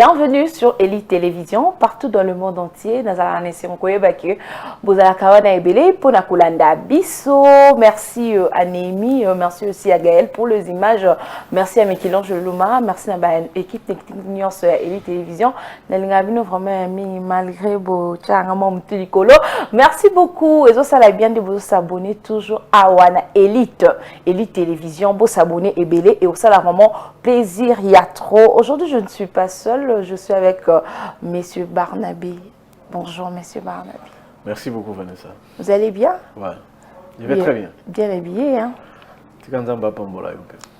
Bienvenue sur Elite Télévision, partout dans le monde entier. Merci à Némi, merci aussi à Gaël pour les images. Merci à Michel-Ange Luma, merci à l'équipe technique Elite Télévision. Malgré merci beaucoup. Et ça l'a bien de vous s'abonner toujours à Wana Elite Télévision, vous s'abonner et belé et ça la vraiment plaisir, il y a trop. Aujourd'hui, je ne suis pas seule, je suis avec Monsieur Barnabé. Bonjour, Monsieur Barnabé. Merci beaucoup, Vanessa. Vous allez bien? Ouais, je vais très bien. Bien habillé, hein? Tu as un pambola.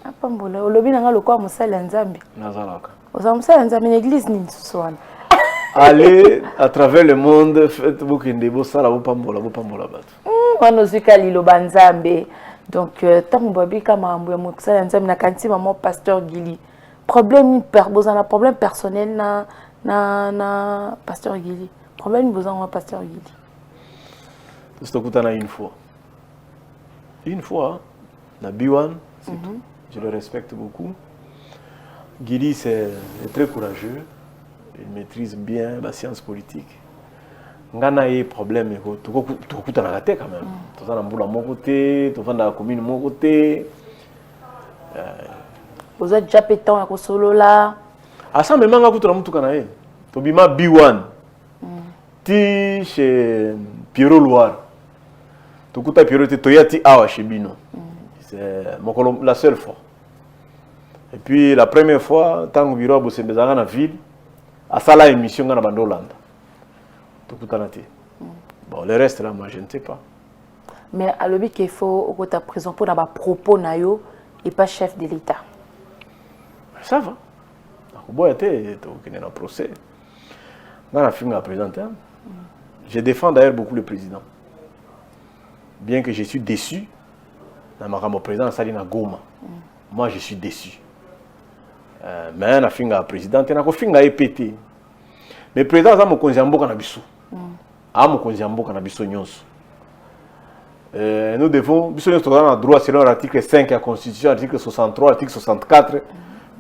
Un pambola. Au lobby, on a le quoi, Moussala Nzambi. Nazalaka. Vous avez Moussala Nzambi, une église, ni une Allez à travers le monde, faites-vous qu'un débat, ça, la pambola, on nous dit qu'il y a Banzambe. Donc, tant que vous avez Moussala Nzambi, na kanti maman pasteur Gili. Problème problème personnel na pasteur Gili. Problème vous en pasteur Gili. C'est tout à une fois. Une fois, na Biwan, c'est tout. Je le respecte beaucoup. Gili c'est très courageux. Il maîtrise bien la science politique. Ngana y problème tout à la tête quand même. Tout ça dans boula mon côté, tout ça dans la commune mon côté. Vous êtes déjà pétant à solo là. Ah ça même nga kutura mutu kana ye. To bima B1. Ti chez Pierrot Loire. To kuta Pierrot te toyati awa chez Bino. C'est la seule fois. Et puis la première fois tant que Biro a bossé dans la ville, à ça la émission dans la bande Hollande. To kuta na te. Bon le reste là moi je ne sais pas. Mais à l'objet qu'il faut au ta prison pour avoir propos na yo et pas chef de l'État. Ça va. Un procès. Dans la film présenté, je défends d'ailleurs beaucoup le président. Bien que je suis déçu, dans ma président Salina Goma. Moi je suis déçu. Mais dans la film président, il y a un film pété. Mais le président a mon konziambo kanabiso. A mon konziambo kanabiso nyonso. Nous devons, nous avons droit selon l'article 5 de la Constitution, l'article 63, l'article 64.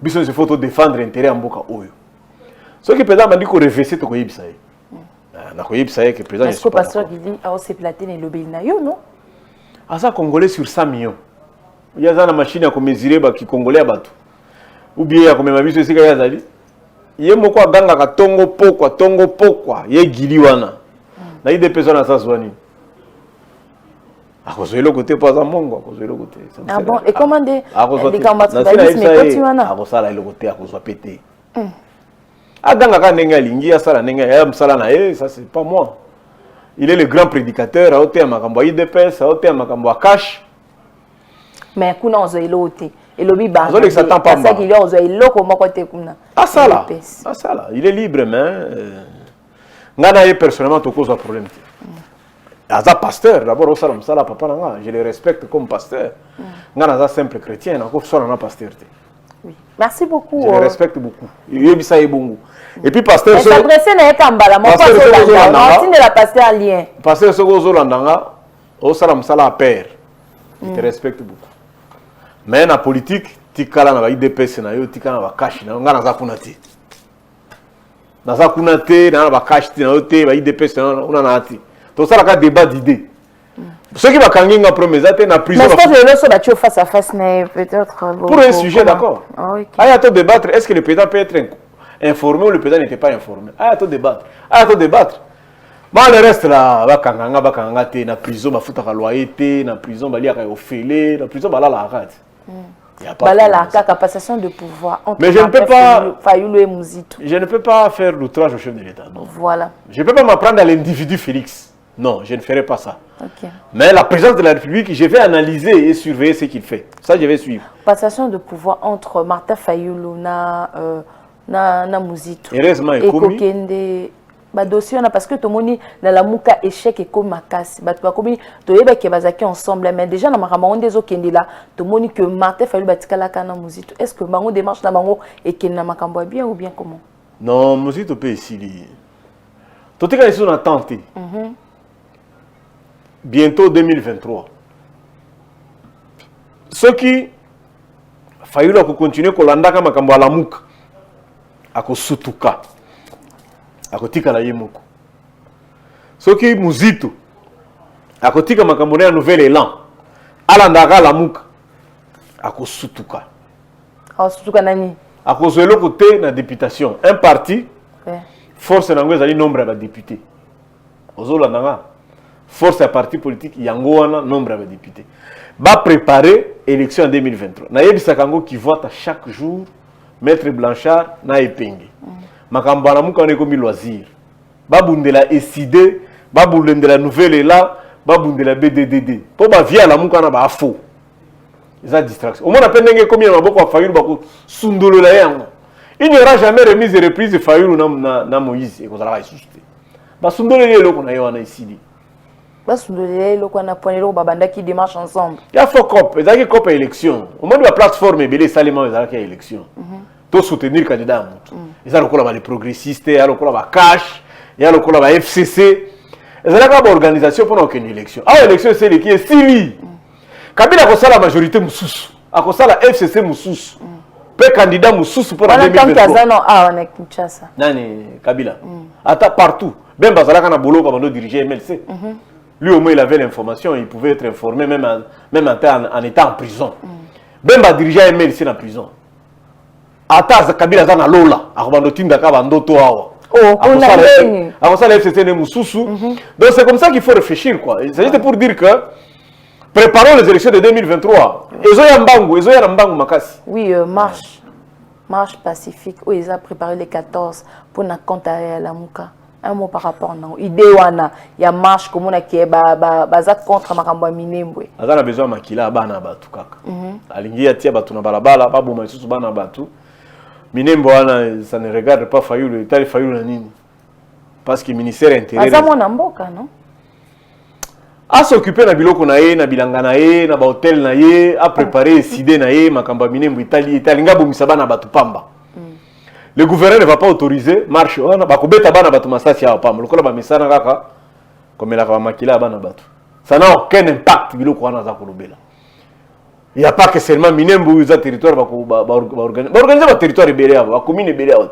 Il faut défendre l'intérêt en Boka Oyo. Ce que le président m'a dit qu'on réfléchit, c'est qu'on y est. Que le président est-ce que le pasteur Guili a aussi platé le Bénayo, non? Ah, ça, Congolais sur 100 millions. Il y a une machine à mesurer qui Congolais à battre. Ou bien il y a comme ma vie, c'est ce qu'il y a dit. Il y a beaucoup de ganga tongo pokwa, il y a Guili wana. Il y a des personnes à s'assoigner. À cause de l'autre côté, pas à Mongo, à cause de l'autre côté. Ah bon, et comment des combattants mais continuent à cause de l'autre côté, à cause de pété. Ah, dans la Nenga Lingi, ça c'est pas moi. Il est le grand prédicateur, à Oté Makambo IDPS, à Oté Makambo Cash. Mais Kuna on a l'autre. Et le biba. Ça s'attend pas. Ça qu'il y a, on a l'autre comment côté Kuna. Ah ça là. Ah ça là, il est libre mais ngana personnellement to cause un problème. Aza pasteur, d'abord, papa, je le respecte comme pasteur. Je suis un simple chrétien, je suis un pasteur. Oui. Merci beaucoup. Je le respecte beaucoup. Et puis, pasteur, je suis un pasteur de la pasteur lien. Pasteur, je te respecte beaucoup. Mais dans la politique, tu as des IDPS, tu as des cash, tu as des cash, tu as des IDPS, tout ça, c'est un débat d'idées. Ceux qui vont gagner en premier, c'est la prison. Mais est-ce que tu face à face, peut-être. Pour un sujet, d'accord. Il y a tout débattre. Est-ce que le président peut être informé ou le président n'était pas informé? Il y a tout débattre. Mais le reste, là, il y a la prison, il faut loyer, la prison, il y a la prison, il y a la rate. La capacité de pouvoir. Mais je ne peux pas faire l'outrage au chef de l'État. Voilà. Je ne peux pas m'apprendre à l'individu Félix. Non, je ne ferai pas ça. Okay. Mais la présidence de la République, je vais analyser et surveiller ce qu'il fait. Ça, je vais suivre. Passation de pouvoir entre Martin Fayulu na Muzito. Heureusement, et Kokende. Dossier parce que tout le monde dans la mouka échec et comme ma casse. Tu es qui bazaki ensemble. Mais déjà, dans ma ramon des okende là, tout le monde que Martin Fayulu batikala kana Muzito. Est-ce que Bango démarche na Bango et qu'il n'a makambo bien ou bien comment? Non, Muzito peut ici. Tout est quand ils sont en attente. Bientôt 2023. Ceux qui Fayulu continuer Kolanda comme Makambo à la Mouk. akosutuka akotika la yemoko soki muzito akotika makambo na nouvel élan alandaka lamuka akosutuka akosutuka nani akozwa eloko te na députation un parti force nango ezali nombre ya badéputé ozolandanga force ya parti politique yango wana nombre ya badéputé préparer élection en 2023 nayebisaka yango kivota chaque jour maître Blanchard na epenge makambo wana muka wana ekomi loisir babundela eside babundela nouvelle élan babundela BDDD po bavia la muka na bafo eza distraction au moins appelle ndenge ekomi na maboko ya Fayulu bakosundolola yango il n'y aura jamais remise et reprise de Fayulu na Moïse ekozalaka lisusu te basundoleli eloko na ye wana esili basundoleli eloko wana pone eloko babandaki démarche ensemble ya fo cop ezalaki cop ya élection au moins ba plateforme ebele esalema ezalaki ya élection to soutenir candidat ya motu eza lokola ba les progressistes ya lokola ba cash ya lokola ba FCC ezalaka ba organisation mpona okende élection awa élection eseleki esili Kabila akosala majorité mususu akosala FCC mususu pe candidat mususu pour 2023 nani Kabila ata partout Bemba zalaka na boloko bando diriger MLC lui au moins il avait l'information il pouvait être informé même en étant en prison Bemba diriger MLC na prison ata Kabila za na lola akobando tindaka bandoto awa akosala FCC ne mususu donc c'est comme ça qu'il faut réfléchir quoi il s'agit pour dire que préparons les élections de 2023. Ezoya Mbangu Makasi. Oui, marche pacifique. Oui, ils ont préparé les 14 pour na compte à la Mouka. Un mot par rapport non. Idée wana, il y a marche comme on a qui est baza contre makambo minembwe. Azana besoin makila bana batu kaka. Alingi atia batu na balabala, babu maisusu bana batu. Minembo wana ça ne regarde pas Fayulu, tali Fayulu na nini. Parce que ministère intérieur. Azamo na mboka non? A s'occuper na biloko na ye na bilanga na ye na ba hôtel na ye a préparer sidé na ye makamba minembo italinga bomisa bana batu pamba. Le gouverneur ne va pas autoriser marche wana bakobeta bana batu masasi ya pamba lokola ba misana kaka komela ka makila bana batu. Ça n'a aucun impact biloko wana za kolobela. Il y a pas que seulement minembo uza territoire ba organiser ba territoire ebele aba ba commune ebele aba.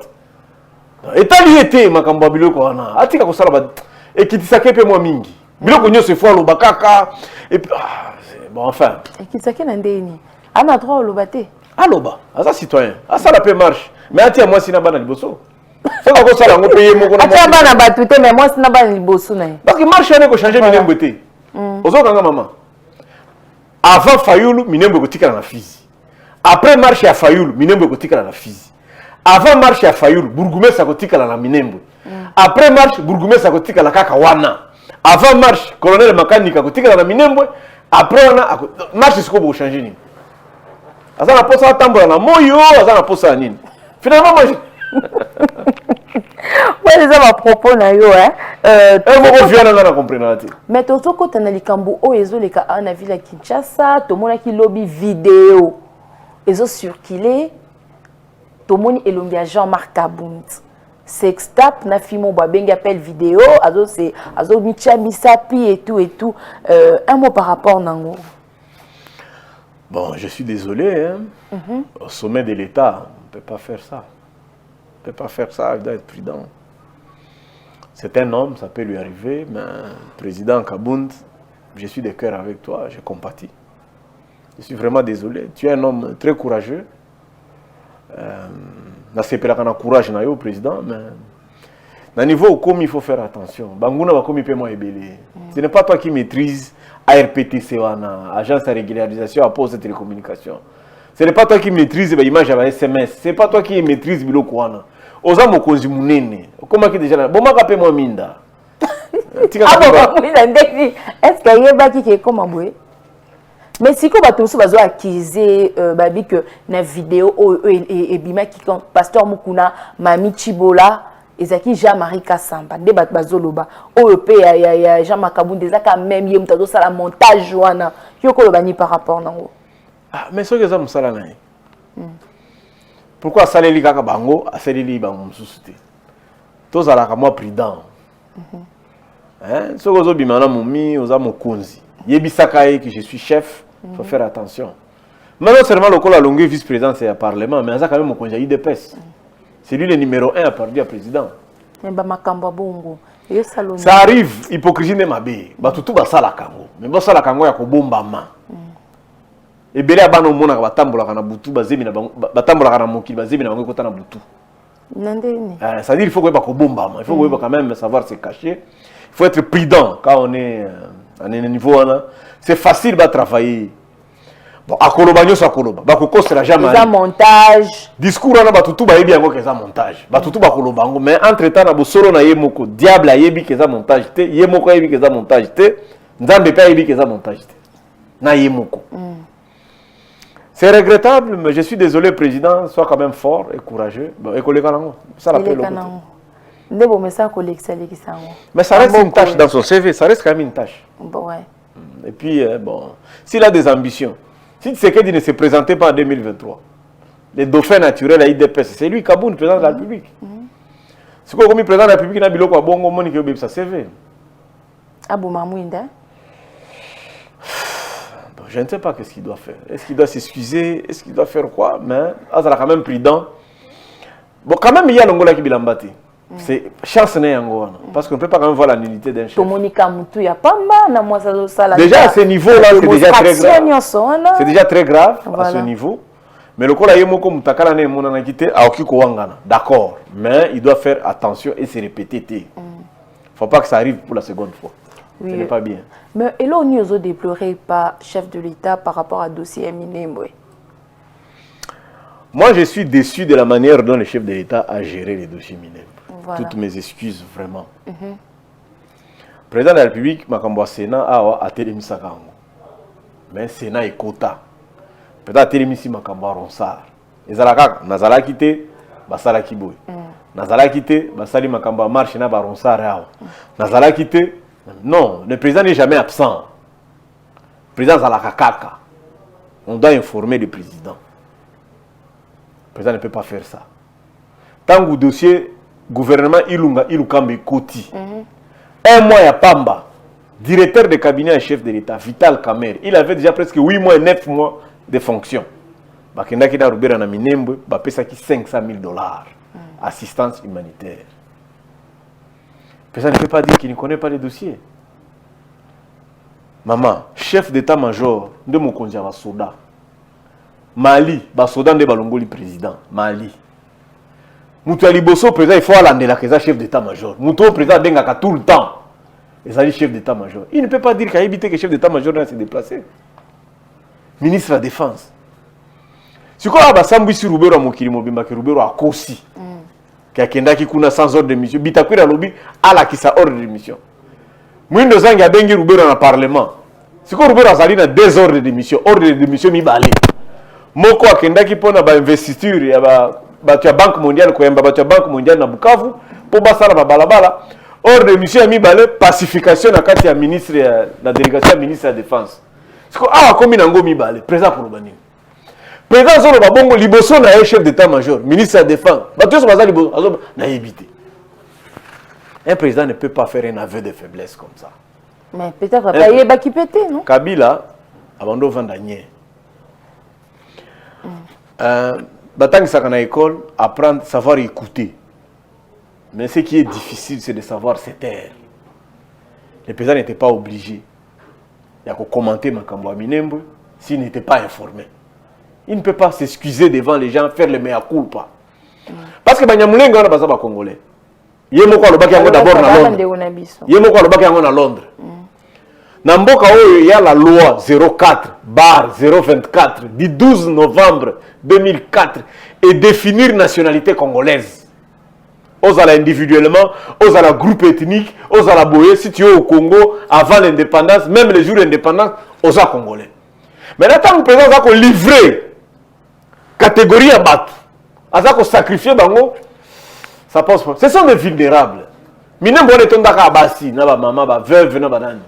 Etali été makamba biloko wana atika ko sala ba ekitisa kepe mwa mingi. Biloko nyonso fois lo bakaka et puis bon enfin ekitisa ke ndeni ana droit lo baté aloba asa citoyen asa la paix marche mais atia moi sina bana liboso soko ko sala ngo payer moko na atia bana batute mais moi sina bana liboso na parce que marche ne ko changer minembo te ozokanga mama avant Fayulu minembo ko tikala na Fizi après marche ya Fayulu minembo ko tikala na Fizi avant marche ya Fayulu Bourgoumès ko tikala na minembo après marche Bourgoumès ko tikala kaka wana avant marche colonel Makanika ko tikala na minembo après on a marche siko bo changer ni azana posa tambola na moyo azana posa nini finalement moi ouais les a propos na yo moko viana na comprendre mais toto ko tana likambo o ezoleka na ville ya Kinshasa to mona ki lobby vidéo ezo circuler to moni elombi ya Jean-Marc Kabound sextape na fimo babengi appel vidéo azo micha misapi et tout un mot par rapport nango. Bon, je suis désolé hein. Au sommet de l'État, on peut pas faire ça. On peut pas faire ça, il doit être prudent. C'est un homme, ça peut lui arriver, mais président Kabound, je suis de cœur avec toi, je compatis. Je suis vraiment désolé. Tu es un homme très courageux. Na sepelaka na courage na yo président mais na niveau comme il faut faire attention banguna ba komi pe moi ebele ce n'est pas toi qui maîtrise ARPTC wana agence de régularisation à poste de télécommunication ce n'est pas toi qui maîtrise ba image ba SMS c'est pas toi qui maîtrise biloko wana oza mokonzi munene koma ki déjà bomaka pe moi minda tika ba minda ndeki est-ce que yebaki ke koma boye. Mais si vous avez accusé babi que na vidéo et bima qui pasteur Mukuna Mami Chibola ezaki Jean-Marie Kassamba de bazoloba OEP ya Jean-Marc Kabound ezaka même yé mutado sala montage wana yoko lo bani par rapport nango ah mais ce que ça musala na pourquoi saleli kaka bango asaleli bango mususuté tozala ka moi prudent hein ce que zo bimana mumi oza mokonzi yebisaka que je suis chef. Il faut faire attention. Mais non seulement le col a longué vice-président, c'est un parlement, mais il y a quand même un congé de peste. C'est lui le numéro 1 à partir du président. Mais bah makamba bongo. Ça arrive, hypocrisie n'est ma bé. Bah tout va ça la Congo. Mais bon ça la Congo ya ko bomba ma. Et belé abano mona ka batambola kana butu bazemi na batambola kana mokili bazemi na bango kota na butu. Ça veut dire il faut que ba ko bomba ma. Il faut que quand même savoir se cacher. Il faut être prudent quand on est à un niveau là. C'est facile de travailler. Bon, à Koloba, nous sommes à Koloba. Bakoko sera jamais. C'est un montage. Discours, on a batutu ba yebi yango keza montage. Batutu ba Koloba ngo, mais entre temps na bosolo na yemoko, diable a yebi keza montage te, yemoko yebi keza montage te, nzambe pa yebi keza montage te. Na yemoko. C'est regrettable, mais je suis désolé, président, sois quand même fort et courageux. Bon, école kanango. Ça l'appelle le mais ça reste une tâche dans son CV, ça reste quand même une tâche. Bon, ouais. Et puis, bon, s'il a des ambitions, si Tshisekedi ne se présentait pas en 2023, les dauphins naturels à IDPS, c'est lui, Kaboun, président de la République. C'est quoi comme président de la République, il a biloko à Bongo, Monique Obib, ça CV. Abou Mamouinda. Je ne sais pas qu'est-ce qu'il doit faire. Est-ce qu'il doit s'excuser? Est-ce qu'il doit faire quoi? Mais, ça sera quand même prudent. Bon, quand même, il y a l'Angola qui bilambati. C'est chance n'est Angola. Parce qu'on ne peut pas quand même voir la nullité d'un chef. Déjà à ce niveau-là, c'est déjà très grave. C'est déjà très grave à ce niveau. Mais le Kola Yemoko Mutakala ne monana quitté à Okiko Wangana. D'accord. Mais il doit faire attention et se répéter. Il ne faut pas que ça arrive pour la seconde fois. Oui. Ce n'est pas bien. Mais et là, on n'y a déploré pas chef de l'État par rapport à dossier Minembwe. Moi, je suis déçu de la manière dont le chef de l'État a géré les dossiers Minembwe. Voilà. Toutes mes excuses, vraiment. Président de la République, Makambo Sénat a télémis à Kango. Mais Sénat est quota. Président a télémis à Makambo Ronsard. Et Zalaka, Nazala quitté, Basala Kiboy. Nazala quitté, Basali Makambo Marche, Naba Ronsard. Nazala quitté. Non, le président n'est jamais absent. Le président Zalaka Kaka. On doit informer le président. Le président ne peut pas faire ça. Tant que le dossier gouvernement Ilunga Ilukambe Koti. Un mois à Pamba, directeur de cabinet et chef de l'État, Vital Kamer, il avait déjà presque 8 mois et 9 mois de fonction. Bakenda Kida Rubera na Minembwe, bapesa ki $500,000. Assistance humanitaire. Personne ne peut pas dire qu'il ne connaît pas les dossiers. Maman, chef d'état-major de mon conjoint va soda. Mali, ba soda de balongoli président. Mali. Moutouali Bosso, président, il faut aller la chef d'état-major. Moutouali président Bengaka tout le temps. Et ça dit chef d'état-major. Il ne peut pas dire qu'il a évité que le chef d'état-major ne se déplace. Ministre de la Défense. Si quoi, Sambu si Roubero a mokili mobimba que Roubero a kosi. Qui a kendaki kuna sans ordre de mission. Bitakwira lobby à la qui sa ordre de mission. Mouindo Zang a bengi Roubero dans le Parlement. Si quoi Roubero a sali dans 2 ordres de mission. Ordre de mission mi balé. Moko a kendaki pona ba investiture ya ba la Banque mondiale, la Banque mondiale na Bukavu, pour basala ba balabala. Ordre de mission mi balé pacification na kati ya ministre la délégation ministre de la Défense. Si quoi ah comme nango mi balé président pour le bani. Président Zolo Babongo liboso na chef d'état-major, ministre de la Défense. Bato so baza liboso na éviter. Un président ne peut pas faire un aveu de faiblesse comme ça. Mais peut-être pas yeba qui pété, non? Kabila abando vandanier. Batang Sakana école, apprendre, savoir écouter. Mais ce qui est difficile, c'est de savoir se taire. Le président n'était pas obligé. Il y a qu'à commenter Makambo Minembwe s'il n'était pas informé. Il ne peut pas s'excuser devant les gens, faire le mea culpa. Parce que Banyamoulenga on a pas ça congolais. Yemoko alobaki yango d'abord na Londres. Yemoko alobaki yango na Londres. Na mboka oyo il y a la loi 04/024 du 12 novembre 2004 et définir nationalité congolaise. Aux ala individuellement, aux ala groupe ethnique, aux ala boye, si tu es au Congo avant l'indépendance, même les jours de l'indépendance, aux ala congolais. Mais là, tant que le président a livré catégorie à battre, a sacrifié bango, ça pose problème. Ce sont des vulnérables. Minembwe on est un daka abasi, na ba maman, ba veuve, na ba nani.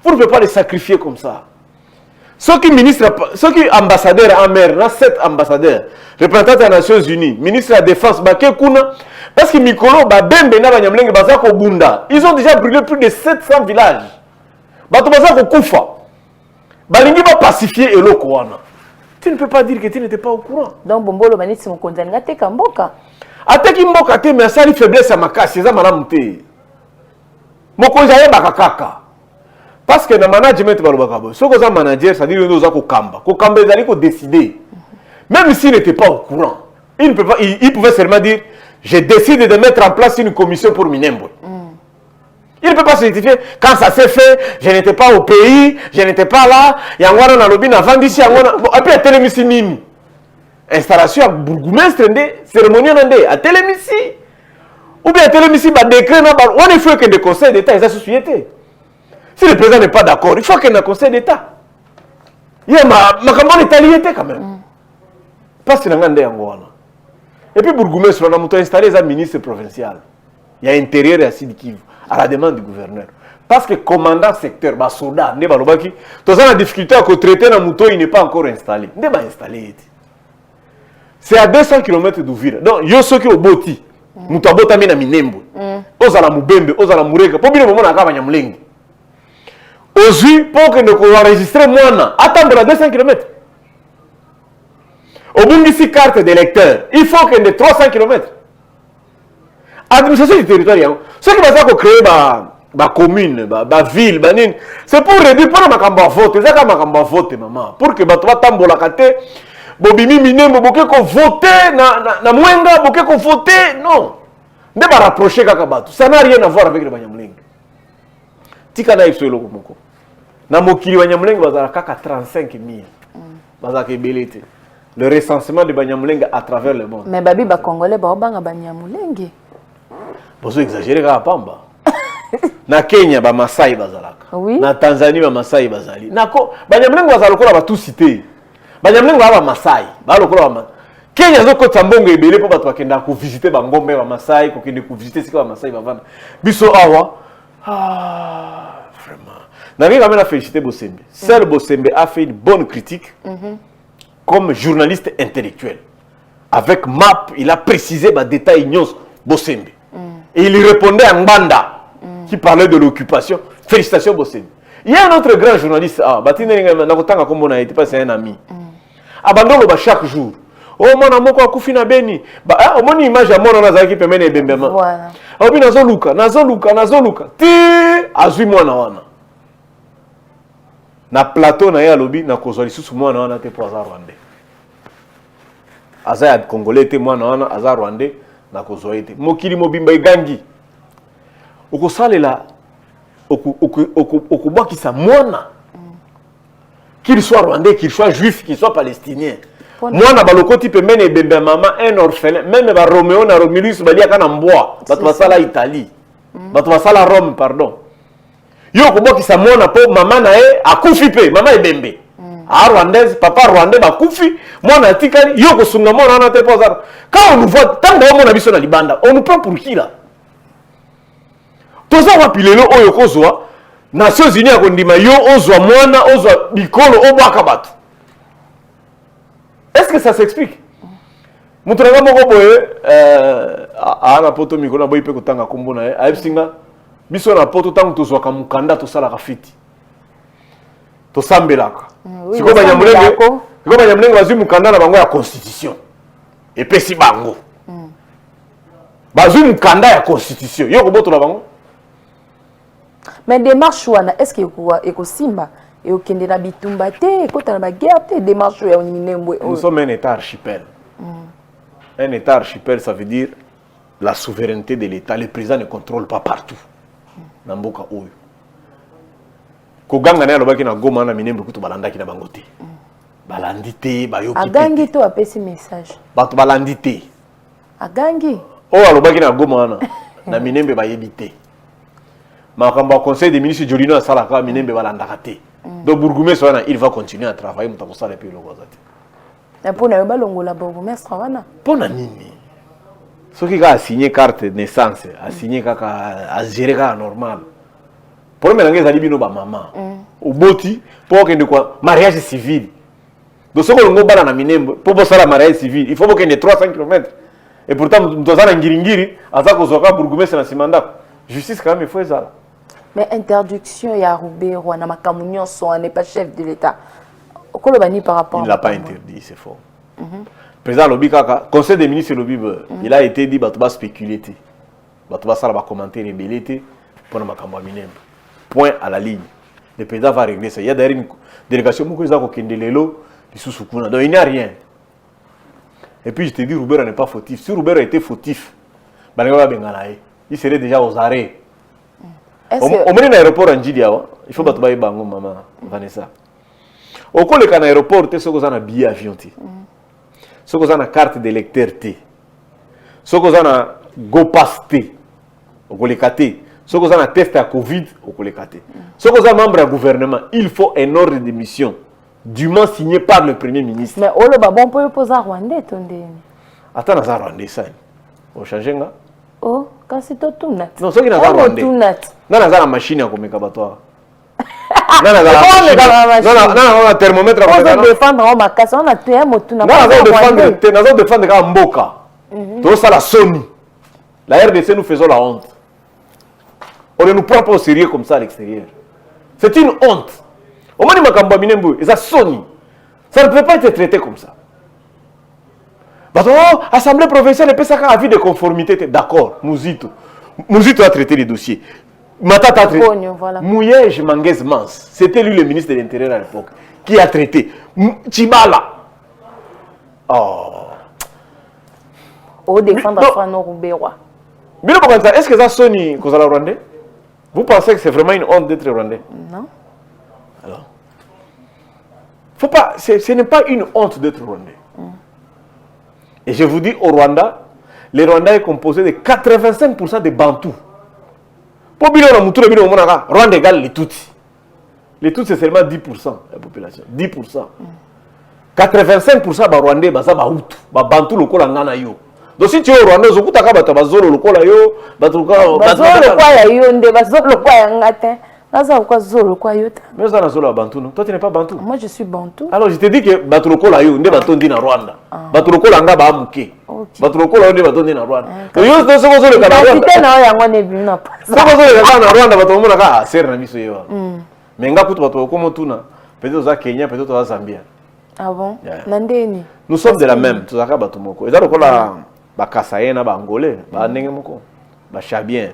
Vous ne pouvez pas les sacrifier comme ça. Ceux qui ambassadeurs en mer, 7 ambassadeurs, représentants des Nations Unies, ministre de la Défense, parce que Mikolo, ils ont déjà brûlé plus de 700 villages. Balingi va pacifier et l'eau. Tu ne peux pas dire que tu n'étais pas au courant. Donc, Bombolo Manit, c'est mon condamné à Kamboka. ateki mboka te mais asali faiblesse ya makasi eza malamu te mokonzi ayebaka kaka parce que na management balobaka boye soki oza manager c'est-à-dire yo oza kokamba ezali kodécider même s'il n'était pas au courant il pouvait seulement dire je décide de mettre en place une commission pour Minembwe. Il ne peut pas se justifier. Quand ça s'est fait, je n'étais pas au pays, je n'étais pas là. Yangwana na lobi na vendisi yangwana. Bon, après à Télémissi nini. Installation à bourgmestre ndé, cérémonie ndé à Télémissi. Ou bien à Télémissi ba décret na ba. On il faut que le conseil d'état ait sa société. Si le président n'est pas d'accord, il faut qu'il y ait un conseil d'état. Il y a ma campagne italienne quand même. Parce que ndé yangwana. Et puis bourgmestre on a monté installé un ministre provincial. Il y a intérieur à Sud Kivu. À la demande du gouverneur. Parce que commandant secteur, bah soldat, ne balobaki, tous la difficulté à traiter na mouton, il n'est pas encore installé. Ne pas installé. C'est à 200 km d'Ouvira. Donc, yo soki oboti, mouton bota mina Minembwe. Ozala mubembe, ozala mureka. Pour bien moment na kaba nyamlengi. Aujourd'hui, pour que nous enregistrer moi attendre à 200 km. Au bout d'ici carte d'électeur, il faut que de 300 km. Administration du territoire, ce qui va faire créer ma commune, ma ville, c'est pour réduire pour ma vote, c'est ça ma vote maman, pour que bato batambola kate, bobimi minembo boke ko voter na mwenga boke ko voter non. Ne pas rapprocher kaka bato, ça n'a rien à voir avec le banyamulenge. Tika na ifso eloko moko. Na mokili banyamulenge bazala kaka 35 000. Bazala ke belete. Le recensement de banyamulenge à travers le monde. Mais babi ba congolais ba obanga banyamulenge. Bozo exagérer ka pamba. Na Kenya ba Masai bazalaka. Oui. Na Tanzanie ba Masai bazali. Nako banyamlengo bazala kola ba tout cité. Banyamlengo ba Masai, ba lokola ba. Kenya zoko tambongo ebele po bato bakenda ko visiter ba ngombe ba Masai, ko kende ko visiter sika ba Masai ba vana. Biso awa. Ah, vraiment. Na ngi kamena féliciter Bosembe. Seul Bosembe a fait une bonne critique. Comme journaliste intellectuel. Avec MAP, il a précisé ba détails nyos Bosembe. Et il répondait à Mbanda, qui parlait de l'occupation. Félicitations, Bossem. Il y a un autre grand journaliste, c'est un ami. Abandonne chaque jour. Oh, mon amour, Koufi na Beni. Oh, mon image à mon Nazaki peut mener Bembema. Voilà. Oh, bien, Nazoluka. Ti, azui moi na wana. Na plateau na ya lobby, na kozoli sous moi na wana te pour azar rwandais. Azar congolais te moi na wana, azar rwandais. Na kozoete mokili mobimba egangi okosalela okubakisa mwana qu'il soit rwandais, qu'il soit juif, qu'il soit palestinien mwana balokoti pembeni ebembe mama un orphelin même ba Roméo na Romulus baliaka na mbwa bato basala Italie bato basala Rome pardon yo okubakisa mwana po mama na ye akufi pe mama ebembe rwandaise, papa rwandais bakufi, moi na tikali, yo kosunga moi na te posa. Quand on nous voit, tant que on a biso na libanda, on nous prend pour qui là? Toza wapi lelo oyo kozwa, Nations Unies akondima yo ozwa mwana, ozwa bikolo obaka bato. Est-ce que ça s'explique? Mutunanga moko boye ana poto mikolo boye pe kotanga kombo na ye, ayebsinga biso na poto tango tozwa ka mukanda tosala ka fiti. Tosambelaka. Siko banyamulenge bazwi mukanda na bango ya constitution. Epesi bango. Bazwi mukanda ya constitution. Yo koboto na bango. Mais démarche wana est-ce que ekosimba et okende na bitumba te ekota na baguerre te démarche ya Minembwe. Nous sommes un état archipel. Un état archipel ça veut dire la souveraineté de l'état. Le président ne contrôle pas partout. Na mboka oyo. Koganga na lobaki na Goma na Minembwe kutu balandaki na bango te. Balandi te, bayoki te. Agangi to apesi message. Bato balandi te. Agangi. O alobaki na Goma na Minembwe bayebi te. Makamba conseil des ministres Jolino a salaka Minembwe balandaka te. Donc bourgmestre wana il va continuer à travailler muta kosala pe loko zate. Na pona yo balongola bourgmestre wana. Pona nini? Soki ka signé carte de naissance, a signé kaka a gérer ka normal. Problème là ngeza libino ba maman. Oboti pour que quoi mariage civil. Donc ce que bana na Minembwe pour bosala mariage civil, il faut que ait 300 km. Et pourtant mutozana ngiringiri azako zoka bourgmestre na simanda. Justice quand même il faut ça. Mais interdiction ya Roubero na makamunyo so n'est pas chef de l'état. Par rapport il ne l'a pas interdit, c'est faux. Président Lobi Kaka, conseil des ministres Lobi, il a été dit, bah, tu vas spéculer, bah, tu vas ça, va commenter, rebeller, pour ma campagne. Point à la ligne. Le président va régler ça. Il y a d'ailleurs une délégation qui a donc il n'y a rien. Et puis je te dis, Roubert n'est pas fautif. Si Roubert était fautif, il serait déjà aux arrêts. Au moins, l'aéroport en Djidia, il faut que tu bango, maman, Vanessa. Au cas où l'aéroport, tu as un billet avion. Ce que une carte d'électeur, ce que une GoPass, au Kolékaté, ce que un test à Covid, au Kolékaté. Ce que un membre du gouvernement, il faut un ordre de mission dûment signé par le Premier ministre. Mais on peut poser à Rwandais, attends, on a Rwandais ça. On change là. Oh, quand c'est tout net. Non, ce qui n'a pas Rwandais. Non, on a la machine à comme kabatoire. Non, non, non, thermomètre. On va défendre ma casse, on a tué un mot. Non, on va défendre comme Mboka. Tout ça la Sony. La RDC nous faisons la honte. On ne nous prend pas au sérieux comme ça à l'extérieur. C'est une honte. Au moins, il y a Sony. Ça ne peut pas être traité comme ça. Oh, Assemblée provinciale, il y a avis de conformité. D'accord, Mouzito. Mouzito a traité les dossiers. Matata a traité. Voilà. Mouyej Manguez Mans, c'était lui le ministre de l'Intérieur à l'époque, qui a traité. Tchibala. Oh. Au défendre Fano Roubewa. Est-ce que ça Sony cause la Rwandais? Vous pensez que c'est vraiment une honte d'être Rwandais? Non. Alors, faut pas, ce n'est pas une honte d'être Rwandais. Et je vous dis, au Rwanda, le Rwanda est composé de 85% de Bantous. Pour bien le Rwanda égale les Tutsis. Les Tutsis, c'est seulement 10% de la population. 10%. 85% de Rwandais, c'est Bahutu. Bantou, le Kola Ngana yo. Donc si tu es au Rwanda, tu as bazolo le Kola yo. Bazolo le Kola yo, bazolo le Kola ngate. Mais ça n'a pas Bantou, non? Toi, tu n'es pas Bantou. Moi, je suis Bantou. Alors, je te dis que Batuloko là, on est Batondi na Rwanda. Batuloko là, on a Bamuke. Batuloko là, on est Batondi na Rwanda. Yo, c'est ce que le Canada. L'identité n'a rien, on est venu na pas. Ce que le Canada na Rwanda, Batuloko là, ah, c'est un ami sur yo. Mais nga kutu Batuloko comme tuna, peut-être au Kenya, peut-être au Zambie. Ah bon? Nandeni. Nous sommes de la même. Tu sais pas Batumoko. Et donc là, Bakasayen na Bangolais, Banengemoko, Bachabien,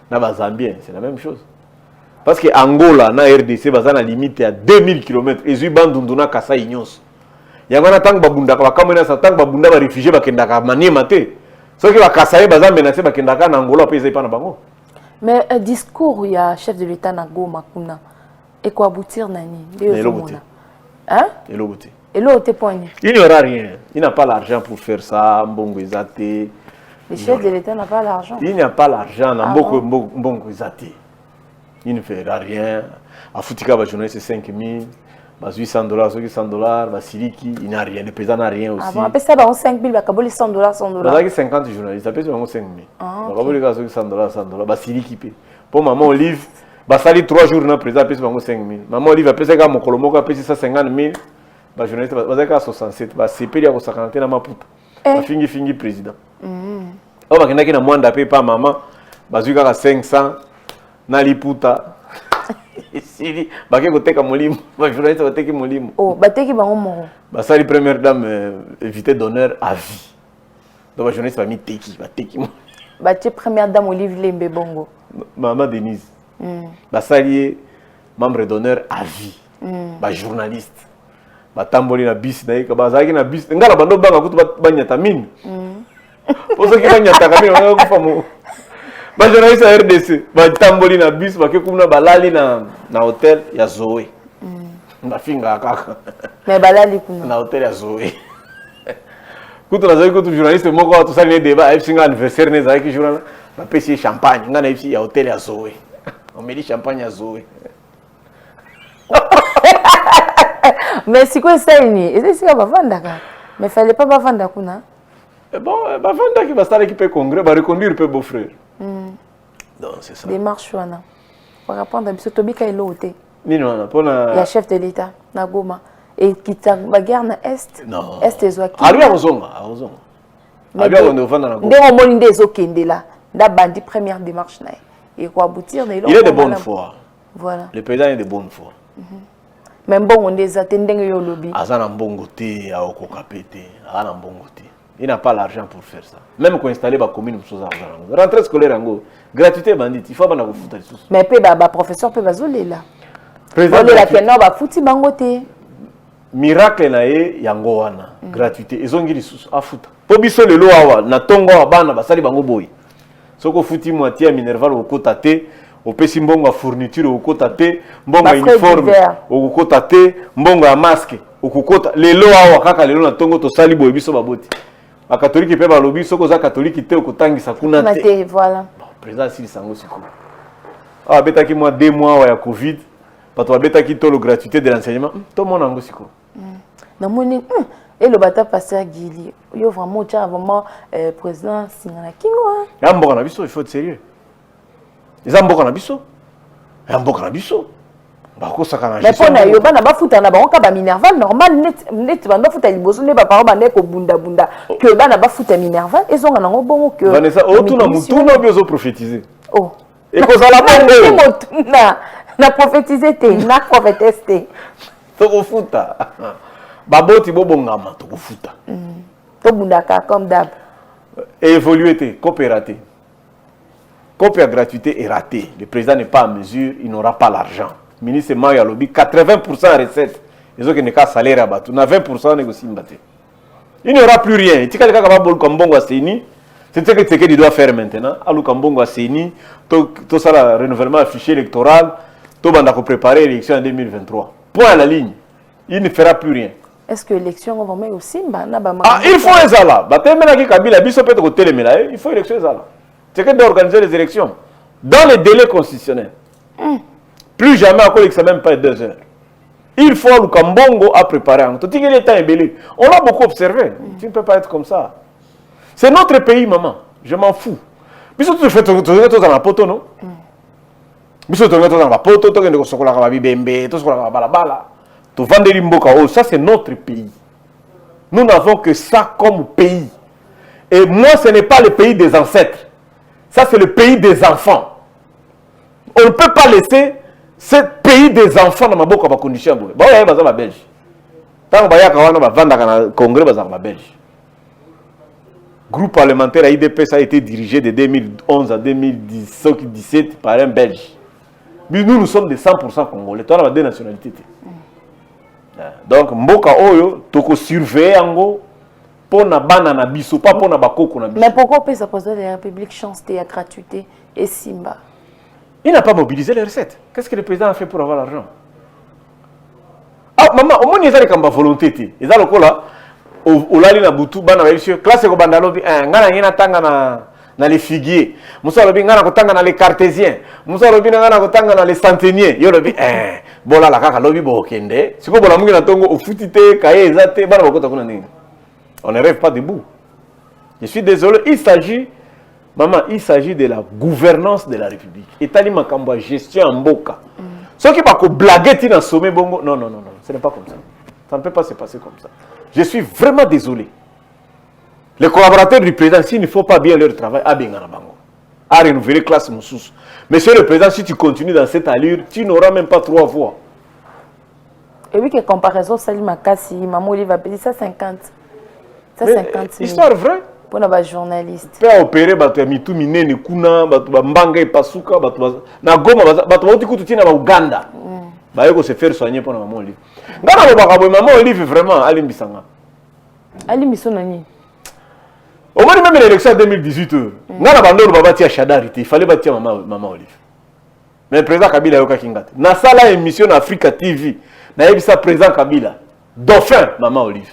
na Bazambien, c'est la même chose. Parce que Angola, na RDC, ils ont la limite à 2000 km. Et ils ont bandunduna kasa inyos. Il y a un temps que babunda ka kamena sa temps babunda ba réfugié ba kendaka maniema te. Ceux qui va kasaye baza menacé ba kendaka na Angola pe ils pas na bango. Mais un discours il y a chef de l'État na Goma kuna. Et quoi aboutir nani? Hein? Et l'autre. Et l'autre point. Il n'y aura rien. Il n'a pas l'argent pour faire ça, mbongo izate. Le chef de l'État n'a pas l'argent. Il n'y a pas l'argent na mbongo izate. Il ne fera rien. À Foutika, le journaliste, c'est 5 000. $800, $100, Siliki, il n'a rien. Le président n'a rien aussi. Après ça, $5 000, $100, $100. Il y a 50 journalistes, il y a 5 000. Il y a $100, Siliki. Pour maman Olive, il y a 3 jours, le président a 5 000. Maman Olive, il y a mon Kolomoka, il y a 50 000. Le journaliste, il y a 67. Il y a 50 000. Il y a fini président. Il y a moins d'appel par maman. Il y a 500. Naliputa. Ici, bake koteka molimo, ba journaliste bateki molimo. Oh, bateki bango moko. Ba sali première dame invité d'honneur à vie. Donc ba journaliste ba mi teki, ba teki mo. Ba tie première dame Olive Lembe Bongo. Maman Denise. Ba sali membre d'honneur à vie. Ba journaliste. Ba tamboli na bis na yeka ba zaki na bis. Ngala bando banga kutu ba nyata mine. Poso ki ba nyata kamine ba ko famo. Les journalistes à RDC, ils tamboli na bus, ils balali na hôtel ya Zoé. Na finga kaka. Mais balali kuna. Na hôtel ya Zoé. Quand on a dit que les journalistes moko tout ça les débats, ils sont anniversaire les avec journal, na pesi champagne, ngana ici ya hôtel ya Zoé. On met du champagne ya Zoé. Mais c'est quoi ça ni? Et c'est quoi vendre ka? Mais fallait pas vendre kuna. Bon, vendre qui va estar équipé congrès, va reconduire peu beau frère. Donc c'est ça. Démarche wana. Par rapport à biso tobika elote. Nino pona. Ya chef de l'État na Goma et qui ta guerre na est. Non. Est ezwaki. Ari azonga. Ari on vendre na Goma. Ndeko moni ndezo kendela. Da bandi première démarche na. Et quoi aboutir na il est de bonne foi. Voilà. Le président est de bonne foi. Même bon, on est attending au lobby. Azana mbongo te, à okokapete, azana mbongo te. Il n'a pas l'argent pour faire ça. Même quand installer la commune, rentrée scolaire, gratuité bandit, il faut pas nous foutre les sous. Mais peut professeur peut bazoler là. Président la kenna ba fouti bangote. Miracle na ye yango wana, gratuité. Ils ont dit sous à foutre. Po biso le loawa na tongo wa bana basali bango boy. Soko fouti moitié minerval au kota te, au pesi mbongo a fourniture au kota te, mbongo a uniforme au kota te, mbongo a masque au kota. Le loawa kaka le lo na tongo to sali boy biso baboti. A catholique pe ba lobi soko za catholique te au kotangisa kuna te. Voilà. Bon, président sili sango siko. Ah beta ki moi 2 mois ya Covid. Pato beta ki tolo gratuité de l'enseignement. Tout monde en siko. Na moni et le bata pasteur Guili. Yo vraiment tu as vraiment président Singana Kingo. Ya mboka na biso, il faut être sérieux. Ils mboka na biso. Ya mboka na biso. Mais pour na yo bana ba futa na ba onka ba minerval normal net banda futa liboso ne ba parole banda ko bunda bunda que bana ba futa minerval ezonga nango bongo que Vanessa otuna mutuna biozo prophétiser. Oh. Et ko sala bongo. Na prophétiser te, na prophétesse te. Toko futa. Baboti bobongama toko futa. To bundaka comme d'hab. Évoluer te, coopérater. Copie à gratuité est ratée. Le président n'est pas en mesure, il n'aura pas l'argent. Ministre Maya Lobby, 80% de recettes. Ils ont qu'un salaire à battre. On a 20% négocié. Il n'y aura plus rien. C'est ce que tu dois faire maintenant. Alou Kambongo Asseni, tout ça, le renouvellement affiché électoral, tout le monde préparer l'élection en 2023. Point à la ligne. Il ne fera plus rien. Est-ce que l'élection va même aussi? Il faut les ala. Il faut élection les ala. C'est que d'organiser les élections dans les délais constitutionnels. Plus jamais encore que ça même pas 2 heures. Il faut le Kambongo à préparer. On l'a beaucoup observé. Tu ne peux pas être comme ça. C'est notre pays, maman. Je m'en fous. Mais surtout, tu fais tout dans la poto, non? Mais surtout, tu fais tout dans la poto, tu fais tout dans la bibembe, tu fais tout dans la balabala. Tu vends des limboka. Oh, ça, c'est notre pays. Nous n'avons que ça comme pays. Et moi, ce n'est pas le pays des ancêtres. Ça, c'est le pays des enfants. On ne peut pas laisser ce pays des enfants dans ma boca à condition. Bah, ouais, bah, ça va belge. Tant que on va vendre dans le congrès, bah, ça va belge. Groupe parlementaire à IDP, ça a été dirigé de 2011 à 2017 par un belge. Mais nous sommes des 100% congolais. Toi, on a deux nationalités. Donc, mboka oyo, toko surveiller ango. Pour na banana biso, pas pour na bakoko na biso. Mais pourquoi peut se président de la République chance de la gratuité et Simba? Il n'a pas mobilisé les recettes. Qu'est-ce que le président a fait pour avoir l'argent? Ah, maman, au moins, il y a une volonté. Il y a le là, au lali na butu, bana monsieur, classe ko bandalobi, ngana ngena tanga na les figuiers. Musa lobi ngana ko tanga na les cartésiens. Musa lobi ngana ko tanga na les centeniers. Yo lobi bola la kaka lobi bo kende. Siko bola mungi na tongo ofutite kaye ezate bana bakota kuna nini. On ne rêve pas debout. Je suis désolé, il s'agit, maman, il s'agit de la gouvernance de la République. Et tali makambo gestion en boka. Ceux qui ne blaguer dans sommet bongo, non, non, non, non, ce n'est pas comme ça. Ça ne peut pas se passer comme ça. Je suis vraiment désolé. Les collaborateurs du président, s'il ne faut pas bien leur travail, à renouveler la classe Moussous. Monsieur le président, si tu continues dans cette allure, tu n'auras même pas 3 voix. Et oui, que comparaison, Salima Kassi, Maman Olive a payé ça 50. Ça 50 000. Histoire vraie. Pour les journalistes. Tu peux opérer, tu as mis tout miné, ni kuna, tu as mbanga et pasuka, tu as goma, tu as dit que tu as Uganda. Tu as se faire soigner pour Maman Olive. Maman Olive vraiment, Ali Mbisanga. Ali Mbisonani. Au moins même l'élection en 2018, il fallait bâtir Maman Olive. Mais le président Kabila yoka kingate. Na sala émission na Africa TV. Na yebisa président Kabila. Dauphin Maman Olive.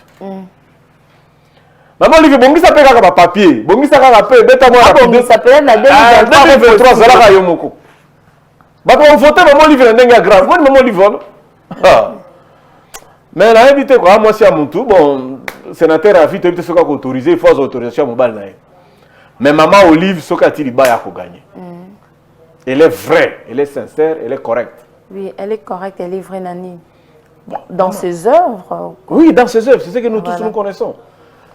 Maman Olive bongisa pe kaka ba papier. Bongisa kaka pe beta moi rapide. Bongisa pe na 2023 zalaka yo moko. Bato on voter Maman Olive na ndenga grave. Moi Maman Olive on. Mais na évité quoi moi si à mon tour bon sénateur a vite évité ce qu'a autorisé il faut autorisation mobile na. Mais Maman Olive ce qu'a dit ba ya ko gagner. Elle est vraie, elle est sincère, elle est correcte. Oui, elle est correcte, elle est vraie Nani. Dans ses œuvres. Oui, dans ses œuvres, c'est ce que nous tous nous connaissons.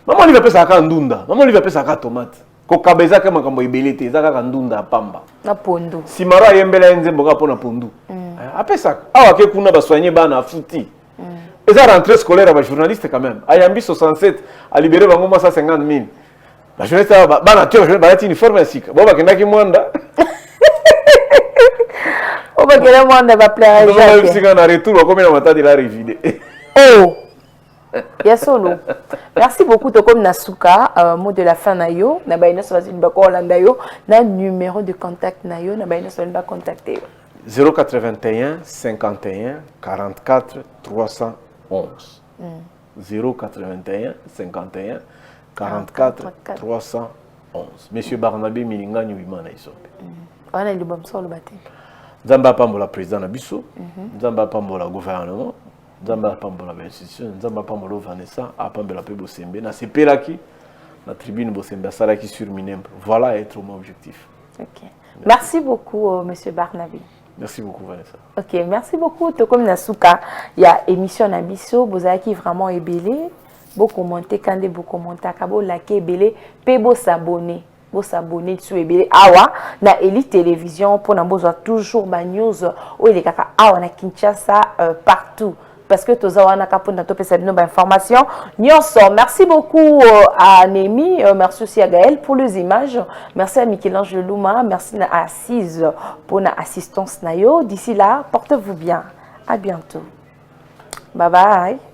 Maman Olive appelle ça ndunda. Maman Olive appelle ça tomate. Ko kabeza kama kambo ibelete, zaka ndunda pamba. Na pondu. Si mara yembela nzembo ka pona pondu. Après ça, ah, ok, qu'on a soigné, bana, fouti. Et ça, rentrée scolaire, à journaliste quand même. Ayambi 67, à libérer, bah, moi, ça 50 000. Bah, je vais dire, bana, tu vas être uniforme ainsi. Bon, bah, qu'il y a Oh, bah, quel monde va plaire. Non, même si on a retour, on va combien de la révider. Oh, Yasolo. Merci beaucoup, Tokom Nasuka. Mot de la fin, Nayo. Nabaïna Swazine Bako Holandayo. Na numéro de contact, Nayo. Nabaïna Swazine Bako contacter. 081 51 44 311. 081 51 44 311. Monsieur Barnabé Milinga Nyuimana Isope. On a le bon solo bâti. Nzamba pambola président na biso, nzamba pambola gouvernement, nzamba pambola institution, nzamba pambola Vanessa, apambola pe Bosembe na sepelaki na tribune Bosembe salaki sur Minembre. Voilà être mon objectif. OK. Merci beaucoup monsieur Barnabé. Merci beaucoup Vanessa. OK, merci beaucoup Tokom Nasuka. Il y a émission na biso, bozaki vraiment ébélé, beaucoup commenter quand vous commenter, kabo liker ébélé, pe bo s'abonner. Vous s'abonner sur Ebele Awa na Elite Télévision pour nous voir toujours ma news ou les kaka Awa na Kinshasa partout parce que tous awa na kapona topé cette nouvelle information. Merci beaucoup à Némi, merci aussi à Gaël pour les images, merci à Michel-Ange Louma, merci à Assise pour l'assistance nayo. D'ici là, portez-vous bien. À bientôt. Bye bye.